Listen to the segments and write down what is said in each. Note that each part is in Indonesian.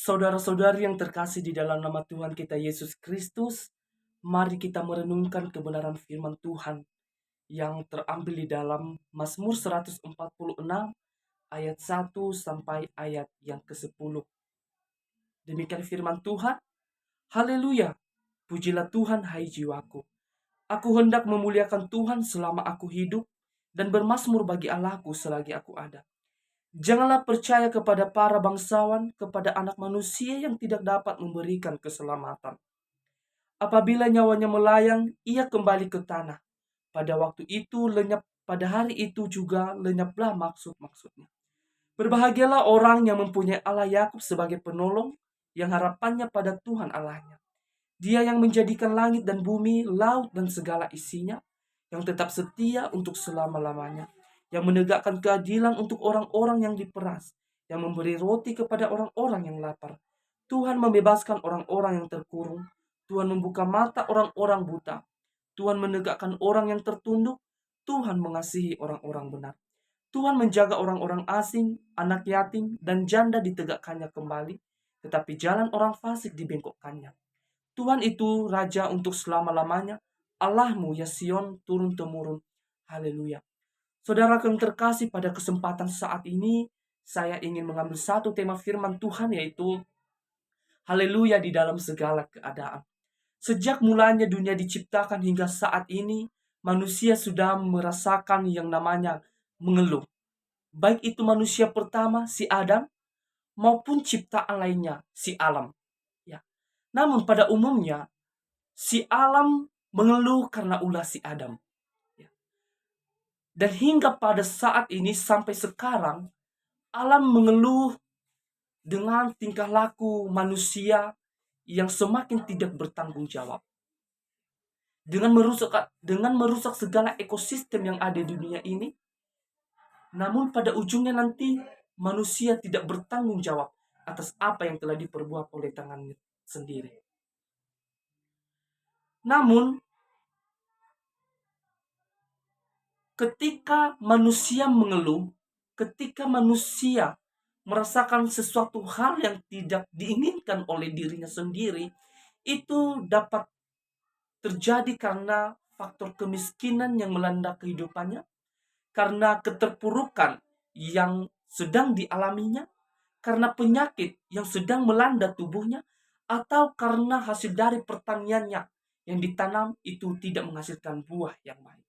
Saudara-saudari yang terkasih di dalam nama Tuhan kita Yesus Kristus, mari kita merenungkan kebenaran firman Tuhan yang terambil di dalam Mazmur 146 ayat 1 sampai ayat yang ke-10. Demikian firman Tuhan. Haleluya, pujilah Tuhan hai jiwaku. Aku hendak memuliakan Tuhan selama aku hidup dan bermazmur bagi Allahku selagi aku ada. Janganlah percaya kepada para bangsawan, kepada anak manusia yang tidak dapat memberikan keselamatan. Apabila nyawanya melayang, ia kembali ke tanah. Pada waktu itu lenyap, pada hari itu juga lenyaplah maksud-maksudnya. Berbahagialah orang yang mempunyai Allah Yakub sebagai penolong, yang harapannya pada Tuhan Allahnya. Dia yang menjadikan langit dan bumi, laut dan segala isinya, yang tetap setia untuk selama-lamanya, yang menegakkan keadilan untuk orang-orang yang diperas, yang memberi roti kepada orang-orang yang lapar. Tuhan membebaskan orang-orang yang terkurung. Tuhan membuka mata orang-orang buta. Tuhan menegakkan orang yang tertunduk. Tuhan mengasihi orang-orang benar. Tuhan menjaga orang-orang asing, anak yatim, dan janda ditegakkannya kembali, tetapi jalan orang fasik dibengkokkannya. Tuhan itu Raja untuk selama-lamanya. Allahmu ya Sion turun-temurun. Haleluya. Saudara yang terkasih, pada kesempatan saat ini saya ingin mengambil satu tema firman Tuhan, yaitu haleluya di dalam segala keadaan. Sejak mulanya dunia diciptakan hingga saat ini, manusia sudah merasakan yang namanya mengeluh. Baik itu manusia pertama, si Adam, maupun ciptaan lainnya, si alam. Ya. Namun pada umumnya, si alam mengeluh karena ulah si Adam. Ya. Dan hingga pada saat ini sampai sekarang, alam mengeluh dengan tingkah laku manusia yang semakin tidak bertanggung jawab. Dengan merusak segala ekosistem yang ada di dunia ini. Namun pada ujungnya nanti manusia tidak bertanggung jawab atas apa yang telah diperbuat oleh tangannya sendiri. Namun ketika manusia mengeluh, ketika manusia merasakan sesuatu hal yang tidak diinginkan oleh dirinya sendiri, itu dapat terjadi karena faktor kemiskinan yang melanda kehidupannya, karena keterpurukan yang sedang dialaminya, karena penyakit yang sedang melanda tubuhnya, atau karena hasil dari pertaniannya yang ditanam itu tidak menghasilkan buah yang baik.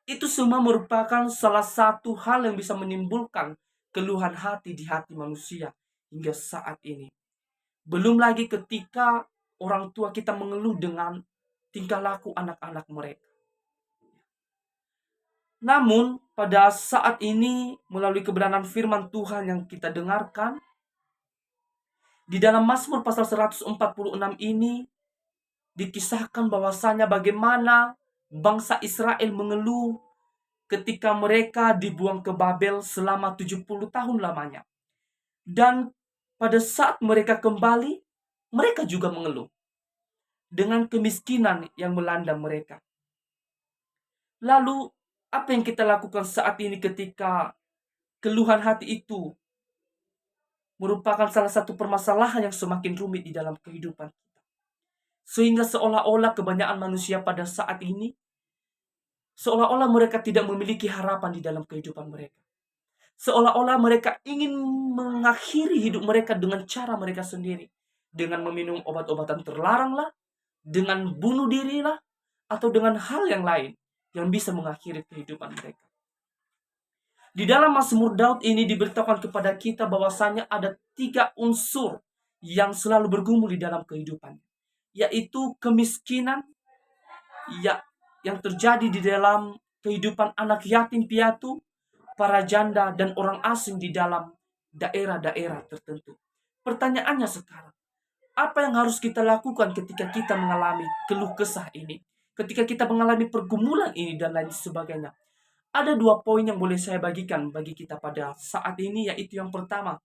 Itu semua merupakan salah satu hal yang bisa menimbulkan keluhan hati di hati manusia hingga saat ini. Belum lagi ketika orang tua kita mengeluh dengan tingkah laku anak-anak mereka. Namun pada saat ini melalui kebenaran firman Tuhan yang kita dengarkan, di dalam Mazmur pasal 146 ini dikisahkan bahwasanya bagaimana bangsa Israel mengeluh ketika mereka dibuang ke Babel selama 70 tahun lamanya. Dan pada saat mereka kembali, mereka juga mengeluh dengan kemiskinan yang melanda mereka. Lalu, apa yang kita lakukan saat ini ketika keluhan hati itu merupakan salah satu permasalahan yang semakin rumit di dalam kehidupan kita? Sehingga seolah-olah kebanyakan manusia pada saat ini, seolah-olah mereka tidak memiliki harapan di dalam kehidupan mereka. Seolah-olah mereka ingin mengakhiri hidup mereka dengan cara mereka sendiri. Dengan meminum obat-obatan terlarang lah, dengan bunuh diri lah, atau dengan hal yang lain yang bisa mengakhiri kehidupan mereka. Di dalam Mazmur Daud ini diberitakan kepada kita bahwasanya ada 3 unsur yang selalu bergumul di dalam kehidupan, yaitu kemiskinan yang terjadi di dalam kehidupan anak yatim piatu, para janda, dan orang asing di dalam daerah-daerah tertentu. Pertanyaannya sekarang, apa yang harus kita lakukan ketika kita mengalami keluh kesah ini? Ketika kita mengalami pergumulan ini dan lain sebagainya. Ada 2 poin yang boleh saya bagikan bagi kita pada saat ini, yaitu yang pertama,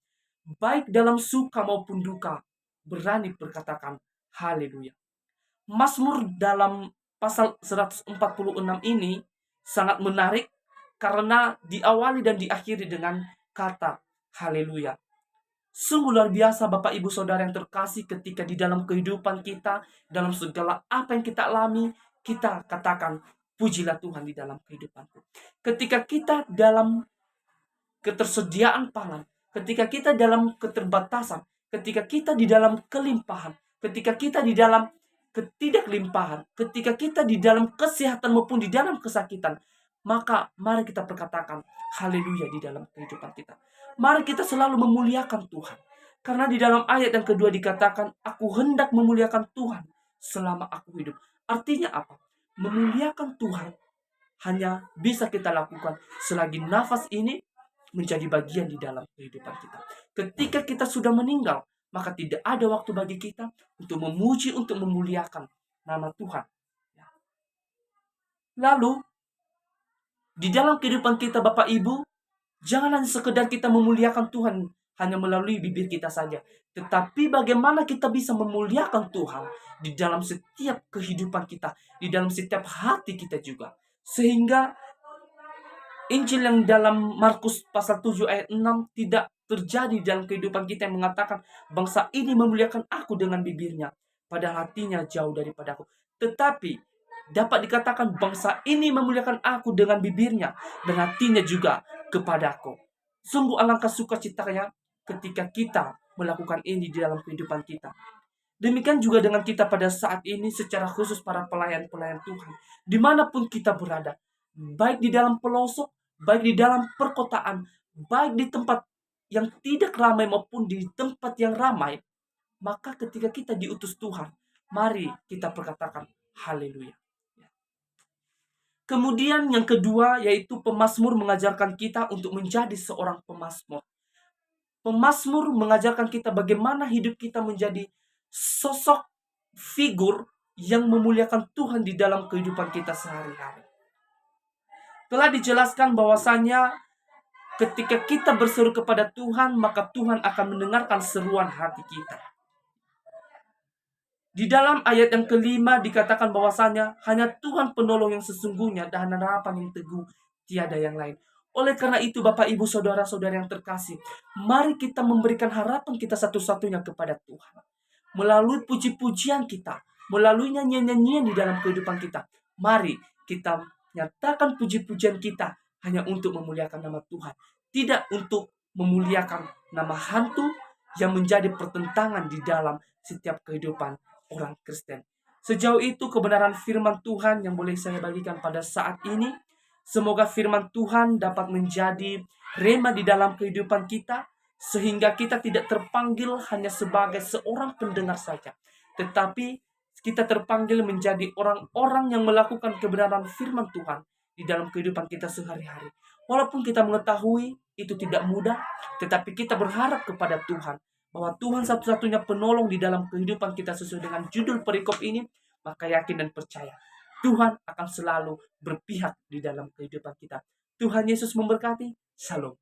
baik dalam suka maupun duka, berani berkatakan haleluya. Mazmur dalam pasal 146 ini sangat menarik karena diawali dan diakhiri dengan kata haleluya. Sungguh luar biasa Bapak Ibu Saudara yang terkasih, ketika di dalam kehidupan kita, dalam segala apa yang kita alami, kita katakan, pujilah Tuhan di dalam kehidupanku. Ketika kita dalam ketersediaan pangan, ketika kita dalam keterbatasan, ketika kita di dalam kelimpahan, ketika kita di dalam ketidaklimpahan, ketika kita di dalam kesehatan maupun di dalam kesakitan, maka mari kita perkatakan haleluya di dalam kehidupan kita. Mari kita selalu memuliakan Tuhan. Karena di dalam ayat yang kedua dikatakan, aku hendak memuliakan Tuhan selama aku hidup. Artinya apa? Memuliakan Tuhan hanya bisa kita lakukan selagi nafas ini menjadi bagian di dalam kehidupan kita. Ketika kita sudah meninggal, maka tidak ada waktu bagi kita untuk memuji, untuk memuliakan nama Tuhan. Lalu, di dalam kehidupan kita Bapak Ibu, jangan hanya sekedar kita memuliakan Tuhan hanya melalui bibir kita saja. Tetapi bagaimana kita bisa memuliakan Tuhan di dalam setiap kehidupan kita, di dalam setiap hati kita juga. Sehingga Injil yang dalam Markus pasal 7 ayat 6 tidak terjadi dalam kehidupan kita yang mengatakan bangsa ini memuliakan aku dengan bibirnya, padahal hatinya jauh daripada aku. Tetapi dapat dikatakan bangsa ini memuliakan aku dengan bibirnya dan hatinya juga kepadaku. Sungguh alangkah sukacitanya ketika kita melakukan ini di dalam kehidupan kita. Demikian juga dengan kita pada saat ini, secara khusus para pelayan-pelayan Tuhan, dimanapun kita berada, baik di dalam pelosok, baik di dalam perkotaan, baik di tempat yang tidak ramai maupun di tempat yang ramai, maka ketika kita diutus Tuhan, mari kita perkatakan haleluya. Kemudian yang kedua, yaitu pemazmur mengajarkan kita untuk menjadi seorang pemazmur. Pemazmur mengajarkan kita bagaimana hidup kita menjadi sosok figur yang memuliakan Tuhan di dalam kehidupan kita sehari-hari. Telah dijelaskan bahwasanya ketika kita berseru kepada Tuhan, maka Tuhan akan mendengarkan seruan hati kita. Di dalam ayat yang kelima dikatakan bahwasanya hanya Tuhan penolong yang sesungguhnya dan harapan yang teguh, tiada yang lain. Oleh karena itu Bapak Ibu Saudara-saudara yang terkasih, mari kita memberikan harapan kita satu-satunya kepada Tuhan. Melalui puji-pujian kita, melalui nyanyian-nyanyian di dalam kehidupan kita, mari kita nyatakan puji-pujian kita hanya untuk memuliakan nama Tuhan, tidak untuk memuliakan nama hantu yang menjadi pertentangan di dalam setiap kehidupan orang Kristen. Sejauh itu kebenaran firman Tuhan yang boleh saya bagikan pada saat ini. Semoga firman Tuhan dapat menjadi rema di dalam kehidupan kita, sehingga kita tidak terpanggil hanya sebagai seorang pendengar saja, tetapi kita terpanggil menjadi orang-orang yang melakukan kebenaran firman Tuhan di dalam kehidupan kita sehari-hari. Walaupun kita mengetahui itu tidak mudah, tetapi kita berharap kepada Tuhan bahwa Tuhan satu-satunya penolong di dalam kehidupan kita sesuai dengan judul perikop ini. Maka yakin dan percaya Tuhan akan selalu berpihak di dalam kehidupan kita. Tuhan Yesus memberkati. Shalom.